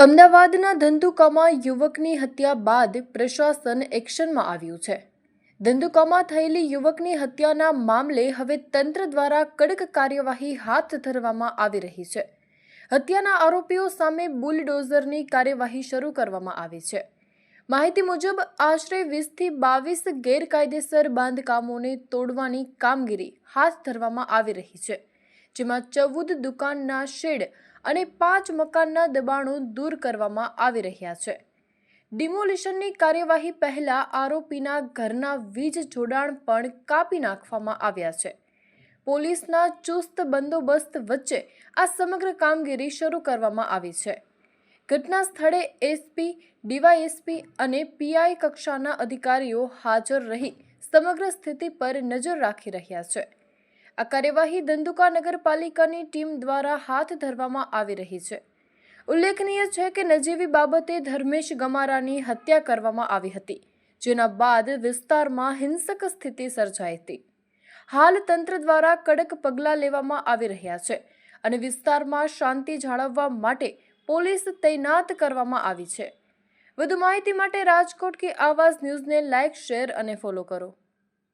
અમદાવાદના ધંધુકામાં યુવકની હત્યા બાદ પ્રશાસન એક્શનમાં આવ્યું છે। ધંધુકામાં થયેલી યુવકની હત્યાના મામલે હવે તંત્ર દ્વારા કડક કાર્યવાહી હાથ ધરવામાં આવી રહી છે। હત્યાના આરોપીઓ સામે બુલડોઝરની કાર્યવાહી શરૂ કરવામાં આવી છે। માહિતી મુજબ આશરે 20 થી 22 ગેરકાયદેસર બાંધકામોને તોડવાની કામગીરી હાથ ધરવામાં આવી રહી છે, જેમાં 14 દુકાનના શેડ અને 5 મકાનના દબાણો દૂર કરવામાં આવી રહ્યા છે। ડિમોલિશનની કાર્યવાહી પહેલા આરોપીના ઘરના વીજ જોડાણ પણ કાપી નાખવામાં આવ્યા છે। પોલીસના ચુસ્ત બંદોબસ્ત વચ્ચે આ સમગ્ર કામગીરી શરૂ કરવામાં આવી છે। ઘટના સ્થળે એસપી, ડીવાયએસપી અને પીઆઈ કક્ષાના અધિકારીઓ હાજર રહી સમગ્ર સ્થિતિ પર નજર રાખી રહ્યા છે। આ કાર્યવાહી ધંધુકા નગરપાલિકાની ટીમ દ્વારા હાથ ધરવામાં આવી રહી છે। ઉલ્લેખનીય છે કે નજીવી બાબતે ધર્મેશ ગમારાની હત્યા કરવામાં આવી હતી, જેના બાદ વિસ્તારમાં હિંસક સ્થિતિ સર્જાઈ હતી। હાલ તંત્ર દ્વારા કડક પગલાં લેવામાં આવી રહ્યા છે અને વિસ્તારમાં શાંતિ જાળવવા માટે પોલીસ તૈનાત કરવામાં આવી છે। વધુ માહિતી માટે રાજકોટ કે આવાઝ ન્યૂઝને લાઇક, શેર અને ફોલો કરો।